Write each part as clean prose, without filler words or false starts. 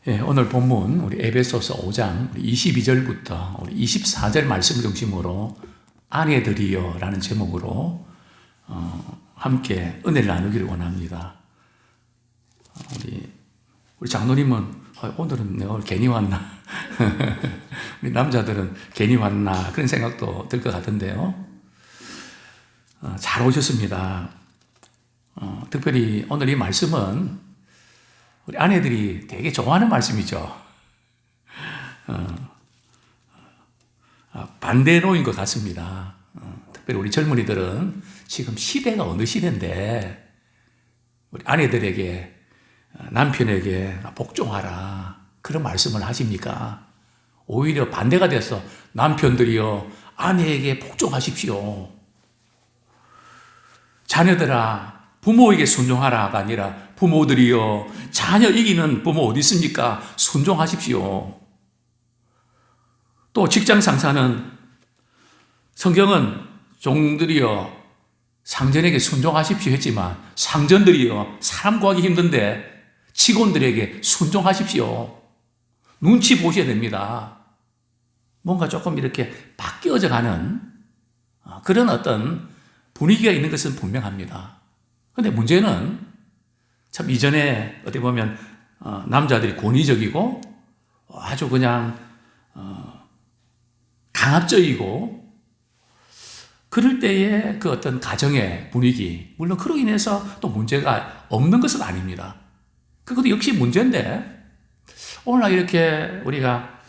예, 오늘 본문 우리 에베소서 5장 22절부터 우리 24절 말씀 중심으로 아내들이여 라는 제목으로 함께 은혜를 나누기를 원합니다. 우리 장로님은 오늘은 내가 괜히 왔나? 우리 남자들은 괜히 왔나? 그런 생각도 들 것 같은데요. 잘 오셨습니다. 특별히 오늘 이 말씀은 우리 아내들이 되게 좋아하는 말씀이죠. 반대로인 것 같습니다. 특별히 우리 젊은이들은 지금 시대가 어느 시대인데 우리 아내들에게 남편에게 복종하라 그런 말씀을 하십니까? 오히려 반대가 돼서 남편들이여 아내에게 복종하십시오. 자녀들아 부모에게 순종하라가 아니라 부모들이여 자녀 이기는 부모 어디 있습니까? 순종하십시오. 또 직장 상사는 성경은 종들이여 상전에게 순종하십시오 했지만 상전들이여 사람 구하기 힘든데 직원들에게 순종하십시오. 눈치 보셔야 됩니다. 뭔가 조금 이렇게 바뀌어져 가는 그런 어떤 분위기가 있는 것은 분명합니다. 그런데 문제는 참 이전에 어떻게 보면 남자들이 권위적이고 아주 그냥 강압적이고 그럴 때의 그 어떤 가정의 분위기, 물론 그로 인해서 또 문제가 없는 것은 아닙니다. 그것도 역시 문제인데 오늘날 이렇게 우리가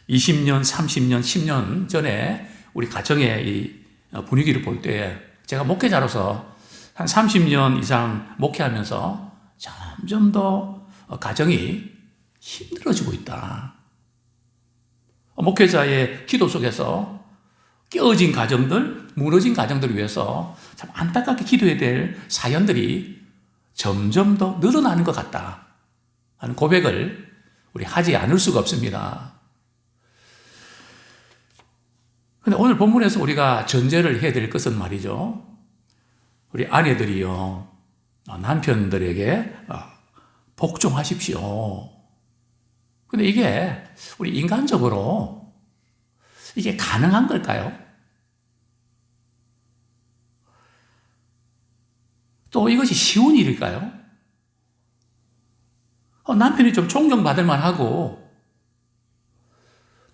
20년, 30년, 10년 전에 우리 가정의 이 분위기를 볼 때 제가 목회자로서 한 30년 이상 목회하면서 점점 더 가정이 힘들어지고 있다. 목회자의 기도 속에서 깨어진 가정들, 무너진 가정들을 위해서 참 안타깝게 기도해야 될 사연들이 점점 더 늘어나는 것 같다 하는 고백을 우리 하지 않을 수가 없습니다. 그런데 오늘 본문에서 우리가 전제를 해야 될 것은 말이죠. 우리 아내들이요, 남편들에게 복종하십시오. 근데 이게 우리 인간적으로 이게 가능한 걸까요? 또 이것이 쉬운 일일까요? 남편이 좀 존경받을 만하고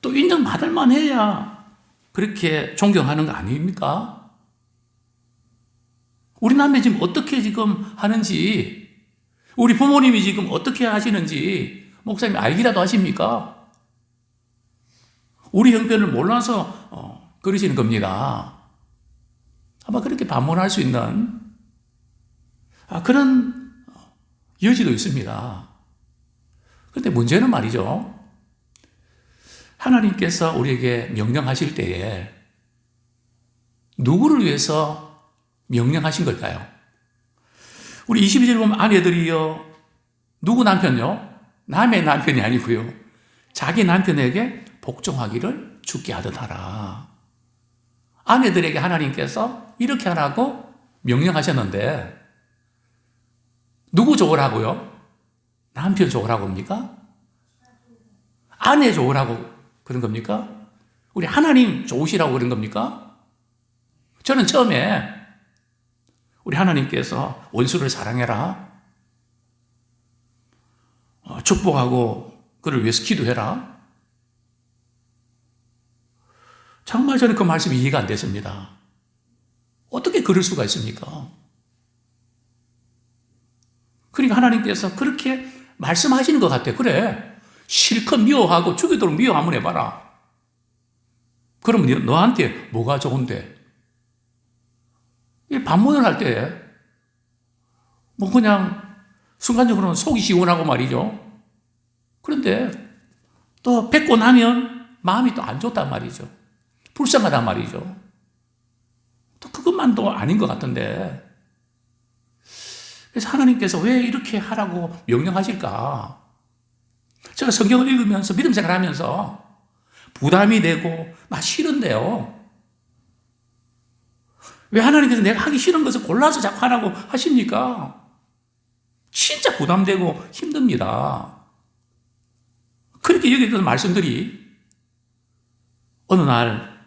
또 인정받을 만해야 그렇게 존경하는 거 아닙니까? 우리 남편이 지금 어떻게 지금 하는지, 우리 부모님이 지금 어떻게 하시는지 목사님이 알기라도 하십니까? 우리 형편을 몰라서 그러시는 겁니다. 아마 그렇게 반문할 수 있는 그런 여지도 있습니다. 그런데 문제는 말이죠. 하나님께서 우리에게 명령하실 때에 누구를 위해서 명령하신 걸까요? 우리 22절 보면 아내들이여 누구 남편요? 남의 남편이 아니고요. 자기 남편에게 복종하기를 주께 하듯 하라. 아내들에게 하나님께서 이렇게 하라고 명령하셨는데 누구 좋으라고요? 남편 좋으라고 합니까? 아내 좋으라고 그런 겁니까? 우리 하나님 좋으시라고 그런 겁니까? 저는 처음에 우리 하나님께서 원수를 사랑해라, 축복하고 그를 위해서 기도해라, 정말 저는 그 말씀이 이해가 안 됐습니다. 어떻게 그럴 수가 있습니까? 그러니까 하나님께서 그렇게 말씀하시는 것 같아요. 그래, 실컷 미워하고 죽이도록 미워 한번 해봐라. 그럼 너한테 뭐가 좋은데? 반문을 할 때, 그냥 순간적으로는 속이 시원하고 말이죠. 그런데 또 뵙고 나면 마음이 또 안 좋단 말이죠. 불쌍하단 말이죠. 또 그것만도 아닌 것 같은데. 그래서 하나님께서 왜 이렇게 하라고 명령하실까? 제가 성경을 읽으면서 믿음 생활하면서 부담이 되고 막 싫은데요. 왜 하나님께서 내가 하기 싫은 것을 골라서 자꾸 하라고 하십니까? 진짜 부담되고 힘듭니다. 그렇게 여기던 말씀들이 어느 날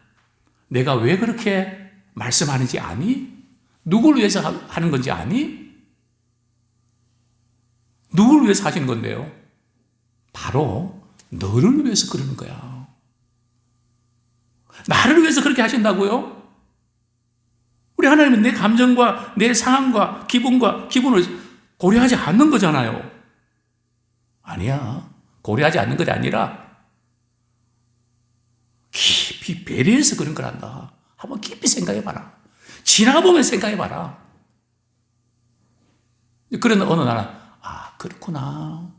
내가 왜 그렇게 말씀하는지 아니? 누구를 위해서 하는 건지 아니? 누구를 위해서 하시는 건데요? 바로 너를 위해서 그러는 거야. 나를 위해서 그렇게 하신다고요? 우리 하나님은 내 감정과 내 상황과 기분과 기분을 고려하지 않는 거잖아요. 아니야. 고려하지 않는 것이 아니라 깊이 배려해서 그런 거란다. 한번 깊이 생각해봐라. 지나보면 생각해봐라. 그런 어느 날은 그렇구나.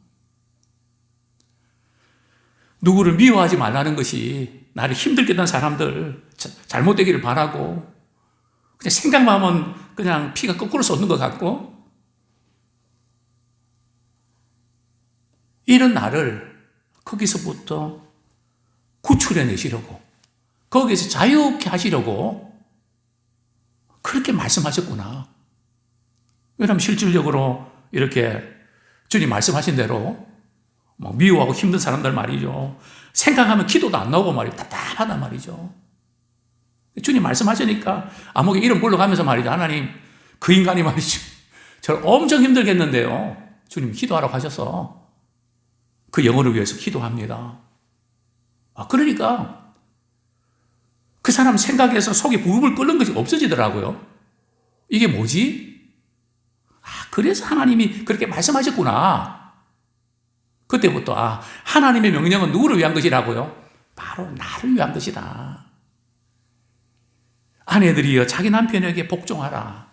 누구를 미워하지 말라는 것이 나를 힘들게 한 사람들 잘못되기를 바라고 그냥 생각만 하면 그냥 피가 거꾸로 솟는 것 같고 이런 나를 거기서부터 구출해내시려고 거기에서 자유롭게 하시려고 그렇게 말씀하셨구나. 왜냐하면 실질적으로 이렇게 주님 말씀하신 대로 미워하고 힘든 사람들 말이죠. 생각하면 기도도 안 나오고 말이죠. 답답하단 말이죠. 주님 말씀하시니까 암흑의 이름 불러가면서 말이죠. 하나님 그 인간이 말이죠. 저를 엄청 힘들겠는데요. 주님 기도하러 가셔서 그 영혼을 위해서 기도합니다. 그러니까 그 사람 생각에서 속이 부글부글 끓는 것이 없어지더라고요. 이게 뭐지? 그래서 하나님이 그렇게 말씀하셨구나. 그때부터 하나님의 명령은 누구를 위한 것이라고요? 바로 나를 위한 것이다. 아내들이여 자기 남편에게 복종하라.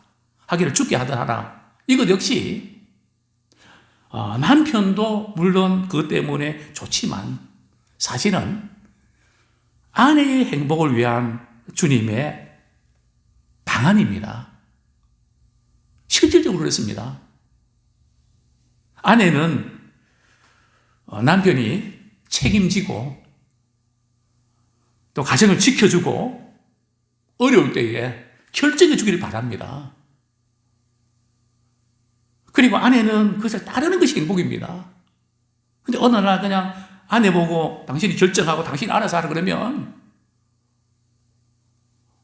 하기를 죽게 하더라. 이것 역시 남편도 물론 그것 때문에 좋지만 사실은 아내의 행복을 위한 주님의 방안입니다. 실질적으로 그렇습니다. 아내는 남편이 책임지고 또 가정을 지켜주고 어려울 때에 결정해 주기를 바랍니다. 그리고 아내는 그것을 따르는 것이 행복입니다. 근데 어느 날 그냥 아내 보고 당신이 결정하고 당신이 알아서 하라 그러면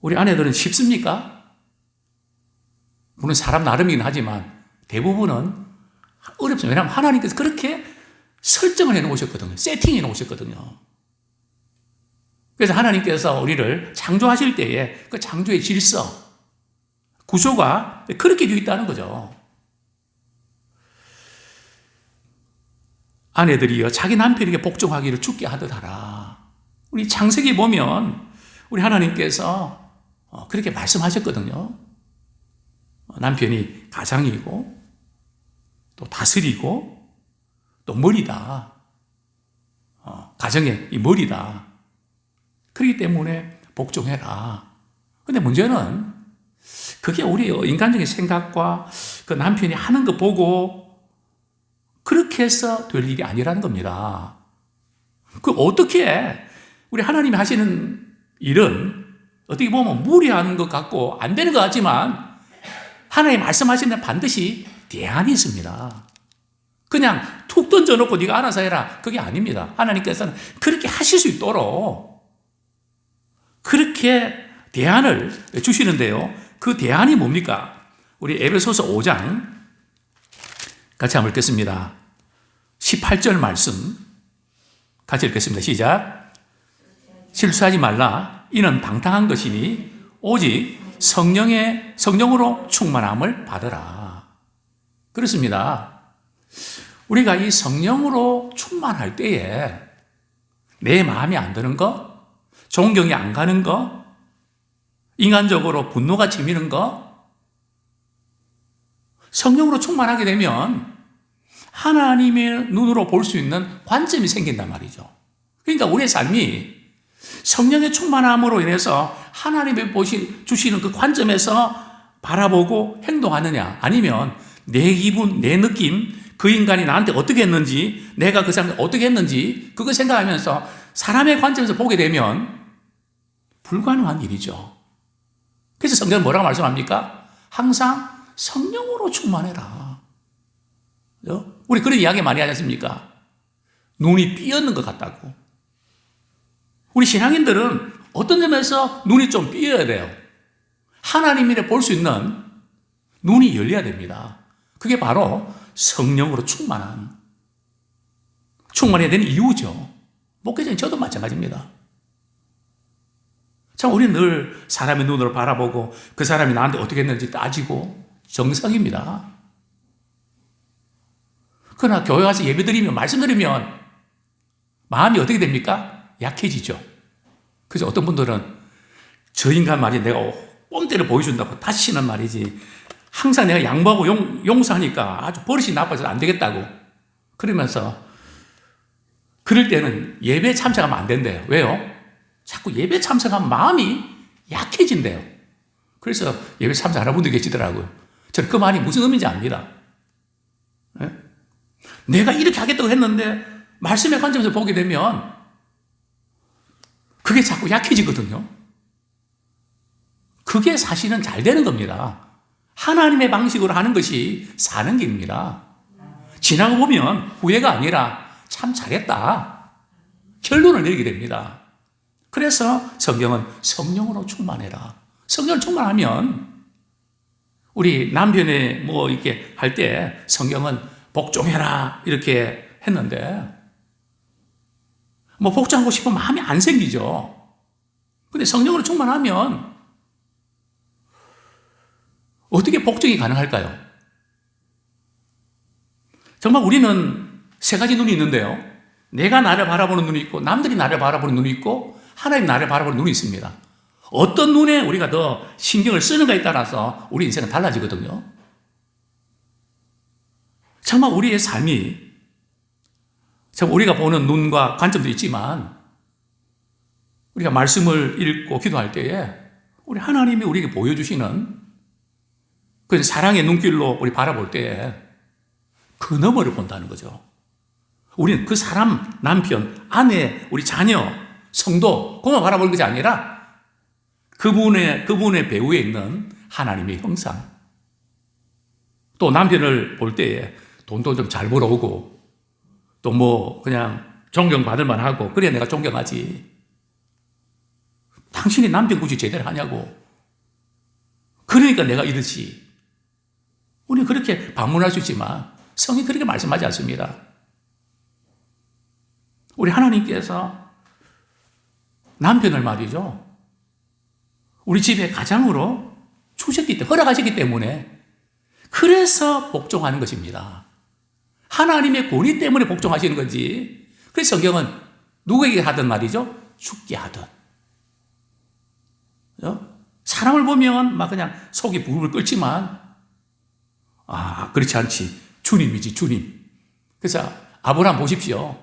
우리 아내들은 쉽습니까? 물론 사람 나름이긴 하지만 대부분은 어렵습니다. 왜냐하면 하나님께서 그렇게 설정을 해놓으셨거든요. 세팅해 놓으셨거든요. 그래서 하나님께서 우리를 창조하실 때에 그 창조의 질서, 구조가 그렇게 되어 있다는 거죠. 아내들이여 자기 남편에게 복종하기를 죽게 하듯 하라. 우리 창세기 보면 우리 하나님께서 그렇게 말씀하셨거든요. 남편이 가장이고 또 다스리고 또 머리다. 가정의 이 머리다. 그렇기 때문에 복종해라. 근데 문제는 그게 우리 인간적인 생각과 그 남편이 하는 거 보고 그렇게 해서 될 일이 아니라는 겁니다. 그 어떻게 우리 하나님이 하시는 일은 어떻게 보면 무리한 것 같고 안 되는 것 같지만 하나님 말씀하시는 데 반드시 대안이 있습니다. 그냥 툭 던져놓고 네가 알아서 해라. 그게 아닙니다. 하나님께서는 그렇게 하실 수 있도록 그렇게 대안을 주시는데요. 그 대안이 뭡니까? 우리 에베소서 5장 같이 한번 읽겠습니다. 18절 말씀 같이 읽겠습니다. 시작. 실수하지 말라. 이는 방탕한 것이니 오직 성령으로 충만함을 받으라. 그렇습니다. 우리가 이 성령으로 충만할 때에 내 마음이 안 드는 거, 존경이 안 가는 거, 인간적으로 분노가 치미는 거, 성령으로 충만하게 되면 하나님의 눈으로 볼 수 있는 관점이 생긴단 말이죠. 그러니까 우리의 삶이 성령의 충만함으로 인해서 하나님의 주시는 그 관점에서 바라보고 행동하느냐, 아니면 내 기분, 내 느낌, 그 인간이 나한테 어떻게 했는지, 내가 그 사람을 어떻게 했는지 그거 생각하면서 사람의 관점에서 보게 되면 불가능한 일이죠. 그래서 성경은 뭐라고 말씀합니까? 항상 성령으로 충만해라. 우리 그런 이야기 많이 하지 않습니까? 눈이 삐었는 것 같다고. 우리 신앙인들은 어떤 점에서 눈이 좀 삐어야 돼요. 하나님을 볼 수 있는 눈이 열려야 됩니다. 그게 바로 성령으로 충만해야 되는 이유죠. 목회자인 저도 마찬가지입니다. 참, 우리는 늘 사람의 눈으로 바라보고 그 사람이 나한테 어떻게 했는지 따지고 정상입니다. 그러나 교회 와서 예배 드리면, 말씀 드리면 마음이 어떻게 됩니까? 약해지죠. 그래서 어떤 분들은 저 인간 말이 내가 뽐대를 보여준다고 다시는 말이지. 항상 내가 양보하고 용서하니까 아주 버릇이 나빠서 안 되겠다고. 그러면서 그럴 때는 예배에 참석하면 안 된대요. 왜요? 자꾸 예배 참석하면 마음이 약해진대요. 그래서 예배 참석 안 하는 분들이 계시더라고요. 저는 그 말이 무슨 의미인지 압니다. 네? 내가 이렇게 하겠다고 했는데 말씀의 관점에서 보게 되면 그게 자꾸 약해지거든요. 그게 사실은 잘 되는 겁니다. 하나님의 방식으로 하는 것이 사는 길입니다. 지나고 보면 후회가 아니라 참 잘했다. 결론을 내리게 됩니다. 그래서 성경은 성령으로 충만해라. 성령을 충만하면 우리 남편이 뭐 이렇게 할 때 성경은 복종해라 이렇게 했는데 뭐 복종하고 싶은 마음이 안 생기죠. 근데 성령으로 충만하면 어떻게 복종이 가능할까요? 정말 우리는 세 가지 눈이 있는데요. 내가 나를 바라보는 눈이 있고 남들이 나를 바라보는 눈이 있고 하나님 나를 바라보는 눈이 있습니다. 어떤 눈에 우리가 더 신경을 쓰는가에 따라서 우리 인생은 달라지거든요. 정말 우리의 삶이 참 우리가 보는 눈과 관점도 있지만 우리가 말씀을 읽고 기도할 때에 우리 하나님이 우리에게 보여주시는 그 사랑의 눈길로 우리 바라볼 때에 그 너머를 본다는 거죠. 우리는 그 사람, 남편, 아내, 우리 자녀, 성도 그만 바라보는 것이 아니라 그분의 배후에 있는 하나님의 형상. 또 남편을 볼 때에 돈도 좀 잘 벌어오고 또 뭐 그냥 존경받을 만하고 그래야 내가 존경하지. 당신이 남편 굳이 제대로 하냐고. 그러니까 내가 이렇지. 우리는 그렇게 반문할 수 있지만 성이 그렇게 말씀하지 않습니다. 우리 하나님께서 남편을 말이죠. 우리 집의 가장으로 주셨기 때문에, 허락하셨기 때문에 그래서 복종하는 것입니다. 하나님의 권위 때문에 복종하시는 거지. 그래서 성경은 누구에게 하든 말이죠. 죽게 하든. 사람을 보면 막 그냥 속이 부글부글 끓지만 그렇지 않지. 주님이지, 주님. 그래서 아브라함 보십시오.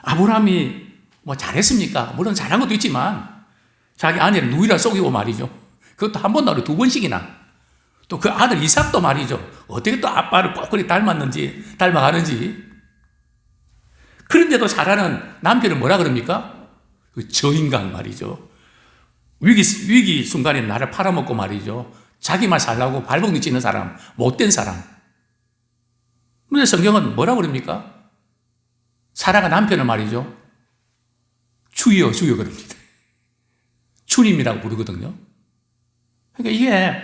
아브라함이 뭐 잘했습니까? 물론 잘한 것도 있지만 자기 아내를 누이라 속이고 말이죠. 그것도 한 번도 아니고 두 번씩이나. 또 그 아들 이삭도 말이죠. 어떻게 또 아빠를 꼭 그리 닮아가는지. 그런데도 잘하는 남편은 뭐라 그럽니까? 저 인간 말이죠. 위기 순간에 나를 팔아먹고 말이죠. 자기만 살라고 발버둥 치는 사람, 못된 사람. 근데 성경은 뭐라 그럽니까? 사라가 남편을 말이죠. 주여, 주여 그럽니다. 주님이라고 부르거든요. 그러니까 이게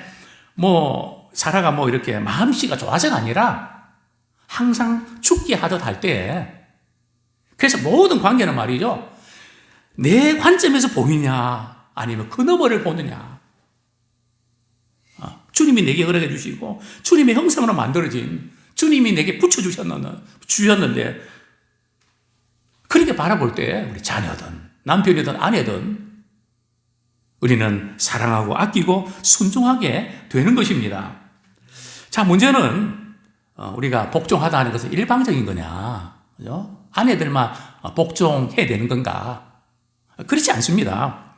사라가 이렇게 마음씨가 좋아서가 아니라 항상 죽게 하듯 할 때, 그래서 모든 관계는 말이죠. 내 관점에서 보이냐, 아니면 그 너머를 보느냐. 주님이 내게 허락해 주시고, 주님의 형상으로 만들어진, 주님이 내게 주셨는데, 그렇게 바라볼 때, 우리 자녀든, 남편이든 아내든, 우리는 사랑하고 아끼고 순종하게 되는 것입니다. 자, 문제는 우리가 복종하다 하는 것은 일방적인 거냐? 그죠? 아내들만 복종해야 되는 건가? 그렇지 않습니다.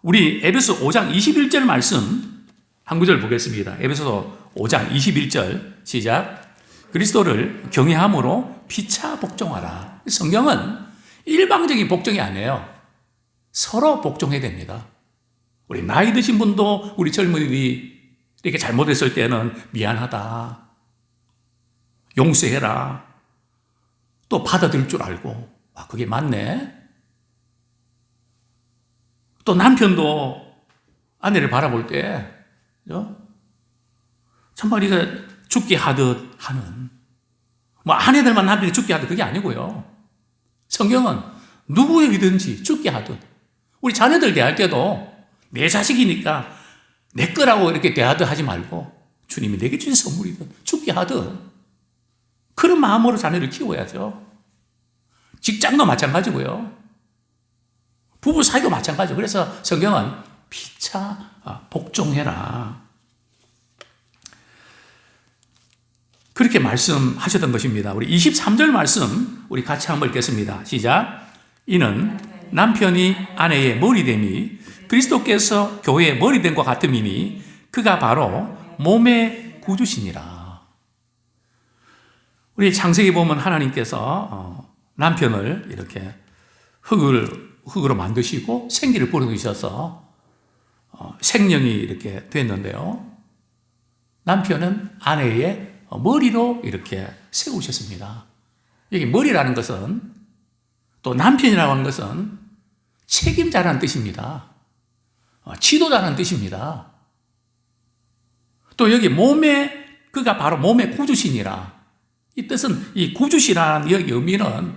우리 에베소 5장 21절 말씀 한 구절 보겠습니다. 에베소 5장 21절 시작. 그리스도를 경외함으로 피차 복종하라. 성경은 일방적인 복종이 아니에요. 서로 복종해야 됩니다. 우리 나이 드신 분도 우리 젊은이들이 이렇게 잘못했을 때는 미안하다. 용서해라. 또 받아들일 줄 알고, 아, 그게 맞네. 또 남편도 아내를 바라볼 때, 정말 이거 죽게 하듯 하는, 뭐 아내들만 남편이 죽게 하듯 그게 아니고요. 성경은 누구에게든지 죽게 하듯, 우리 자녀들 대할 때도 내 자식이니까 내 거라고 이렇게 대하듯 하지 말고 주님이 내게 주신 선물이든 죽게 하듯 그런 마음으로 자녀를 키워야죠. 직장도 마찬가지고요. 부부 사이도 마찬가지고. 그래서 성경은 피차 복종해라, 그렇게 말씀하셨던 것입니다. 우리 23절 말씀 우리 같이 한번 읽겠습니다. 시작. 이는 남편이 아내의 머리됨이 그리스도께서 교회의 머리됨과 같음이니 그가 바로 몸의 구주시니라. 우리 창세기 보면 하나님께서 남편을 이렇게 흙으로 만드시고 생기를 불어넣으셔서 생명이 이렇게 됐는데요. 남편은 아내의 머리로 이렇게 세우셨습니다. 여기 머리라는 것은, 또 남편이라고 하는 것은 책임자라는 뜻입니다. 지도자라는 뜻입니다. 또 여기 그가 바로 몸의 구주시니라. 이 뜻은, 이 구주시라는 여기 의미는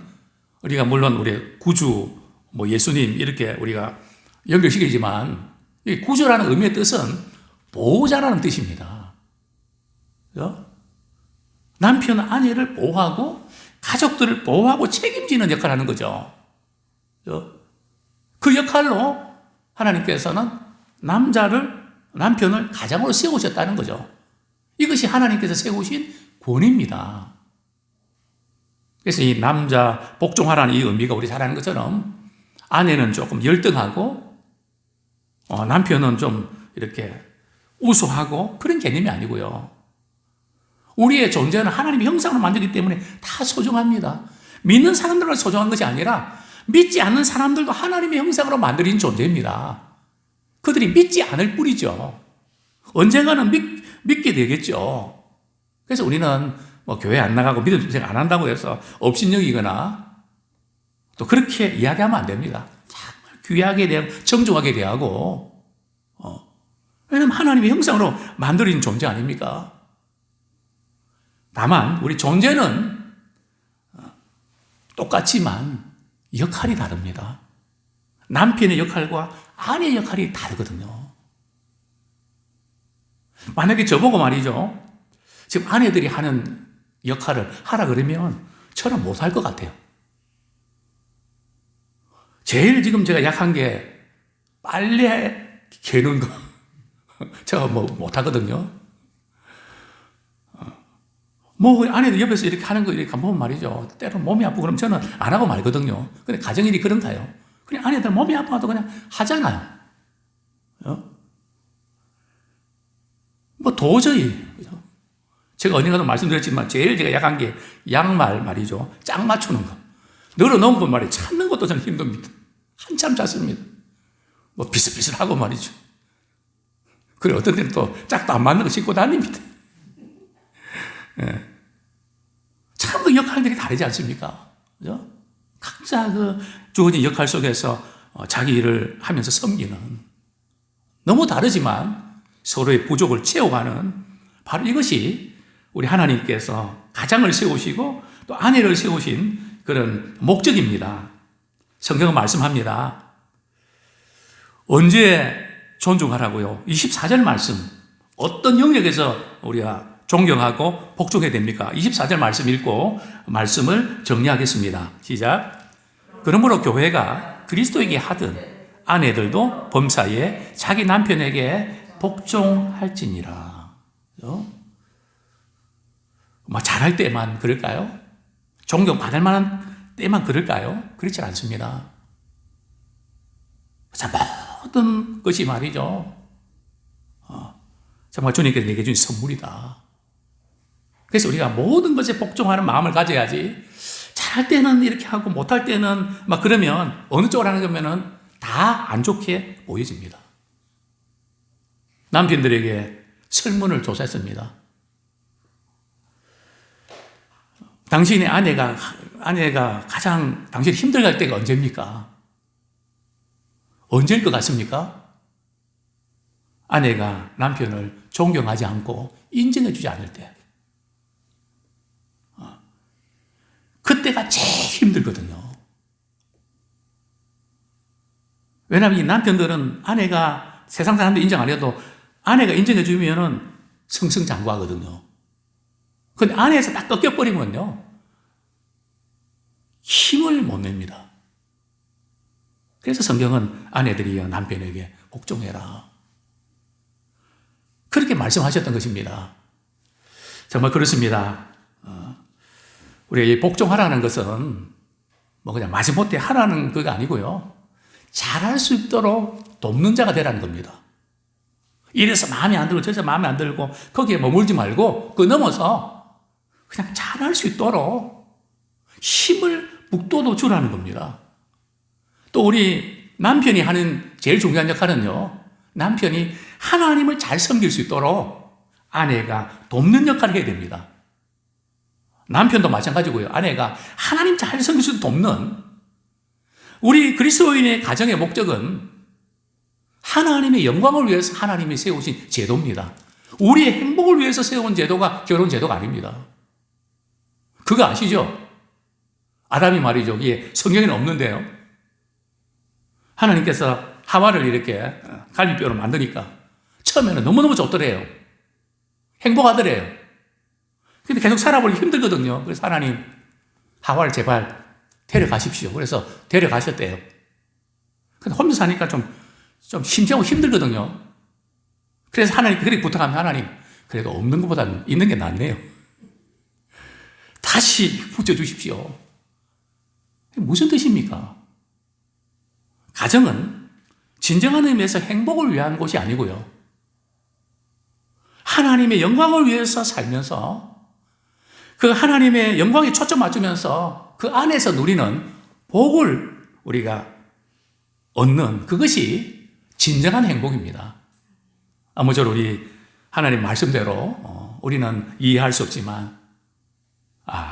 우리가 물론 우리 구주, 예수님 이렇게 우리가 연결시키지만, 이 구주라는 의미의 뜻은 보호자라는 뜻입니다. 남편은 아내를 보호하고 가족들을 보호하고 책임지는 역할을 하는 거죠. 그 역할로 하나님께서는 남편을 가장으로 세우셨다는 거죠. 이것이 하나님께서 세우신 권위입니다. 그래서 이 남자 복종하라는 이 의미가 우리 잘 아는 것처럼 아내는 조금 열등하고 남편은 좀 이렇게 우수하고 그런 개념이 아니고요. 우리의 존재는 하나님의 형상으로 만들기 때문에 다 소중합니다. 믿는 사람들만 소중한 것이 아니라 믿지 않는 사람들도 하나님의 형상으로 만들어진 존재입니다. 그들이 믿지 않을 뿐이죠. 언젠가는 믿게 되겠죠. 그래서 우리는 교회 안 나가고 믿음 생활 안 한다고 해서 업신여기거나 또 그렇게 이야기하면 안 됩니다. 정말 귀하게 대하고 정중하게 대하고, 왜냐하면 하나님의 형상으로 만들어진 존재 아닙니까? 다만 우리 존재는 똑같지만 역할이 다릅니다. 남편의 역할과 아내의 역할이 다르거든요. 만약에 저보고 말이죠, 지금 아내들이 하는 역할을 하라 그러면 저는 못할 것 같아요. 제일 지금 제가 약한 게 빨래 개는 거 제가 못하거든요. 아내들 옆에서 이렇게 하는 거 이렇게 보면 말이죠, 때로 몸이 아프고 그러면 저는 안 하고 말거든요. 근데 가정일이 그런가요? 그냥 아내들 몸이 아파도 그냥 하잖아요. 도저히, 제가 언젠가도 말씀드렸지만 제일 제가 약한 게 양말 말이죠, 짝 맞추는 거. 늘어놓은 건 말이에요, 찾는 것도 저는 힘듭니다. 한참 찾습니다. 비슷비슷하고 말이죠. 그리고 어떤 때는 또 짝도 안 맞는 거 신고 다닙니다. 참 그 역할들이 다르지 않습니까? 그죠? 각자 그 주어진 역할 속에서 자기 일을 하면서 섬기는, 너무 다르지만 서로의 부족을 채워가는, 바로 이것이 우리 하나님께서 가장을 세우시고 또 아내를 세우신 그런 목적입니다. 성경은 말씀합니다. 언제 존중하라고요? 24절 말씀. 어떤 영역에서 우리가 존경하고 복종해야 됩니까? 24절 말씀 읽고 말씀을 정리하겠습니다. 시작. 그러므로 교회가 그리스도에게 하듯 아내들도 범사에 자기 남편에게 복종할지니라. 잘할 때만 그럴까요? 존경받을 만한 때만 그럴까요? 그렇지 않습니다. 자, 모든 것이 말이죠, 정말 주님께서 내게 주신 선물이다. 그래서 우리가 모든 것에 복종하는 마음을 가져야지, 잘할 때는 이렇게 하고 못할 때는 그러면 어느 쪽으로 하는 거면은 다 안 좋게 보여집니다. 남편들에게 설문을 조사했습니다. 당신의 아내가 가장 당신이 힘들어할 때가 언제입니까? 언제일 것 같습니까? 아내가 남편을 존경하지 않고 인정해주지 않을 때. 그때가 제일 힘들거든요. 왜냐하면 이 남편들은 아내가 세상 사람들 인정 안 해도 아내가 인정해주면은 승승장구하거든요. 근데 아내에서 딱 꺾여버리면요, 힘을 못 냅니다. 그래서 성경은 아내들이여 남편에게 복종해라, 그렇게 말씀하셨던 것입니다. 정말 그렇습니다. 우리가 이 복종하라는 것은 뭐 그냥 마지못해 하라는 그거 아니고요, 잘할 수 있도록 돕는 자가 되라는 겁니다. 이래서 마음에 안 들고 저래서 마음에 안 들고 거기에 머물지 말고 그 넘어서 그냥 잘할 수 있도록 힘을 북돋워 주라는 겁니다. 또 우리 남편이 하는 제일 중요한 역할은요, 남편이 하나님을 잘 섬길 수 있도록 아내가 돕는 역할을 해야 됩니다. 남편도 마찬가지고요. 아내가 하나님 잘 섬길 수 있도록 돕는, 우리 그리스도인의 가정의 목적은 하나님의 영광을 위해서 하나님이 세우신 제도입니다. 우리의 행복을 위해서 세운 제도가 결혼 제도가 아닙니다. 그거 아시죠? 아담이 말이죠. 이게 성경에는 없는데요, 하나님께서 하와를 이렇게 갈비뼈로 만드니까 처음에는 너무너무 좋더래요. 행복하더래요. 근데 계속 살아보기 힘들거든요. 그래서 하나님, 하와를 제발 데려가십시오. 그래서 데려가셨대요. 근데 혼자 사니까 좀 심지하고 힘들거든요. 그래서 하나님, 그렇게 부탁하면 하나님, 그래도 없는 것보다는 있는 게 낫네요. 다시 붙여주십시오. 무슨 뜻입니까? 가정은 진정한 의미에서 행복을 위한 곳이 아니고요, 하나님의 영광을 위해서 살면서 그 하나님의 영광에 초점 맞추면서 그 안에서 누리는 복을 우리가 얻는, 그것이 진정한 행복입니다. 아무쪼록 우리 하나님 말씀대로 우리는 이해할 수 없지만,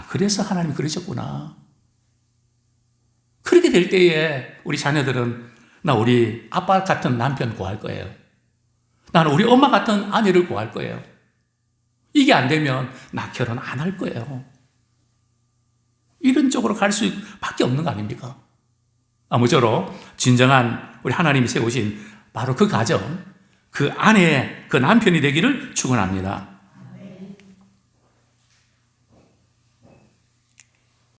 그래서 하나님이 그러셨구나. 그렇게 될 때에 우리 자녀들은 나 우리 아빠 같은 남편 구할 거예요. 나는 우리 엄마 같은 아내를 구할 거예요. 이게 안 되면 나 결혼 안 할 거예요. 이런 쪽으로 갈 수밖에 없는 거 아닙니까? 아무쪼록 진정한 우리 하나님이 세우신 바로 그 가정, 그 아내, 그 남편이 되기를 축원합니다.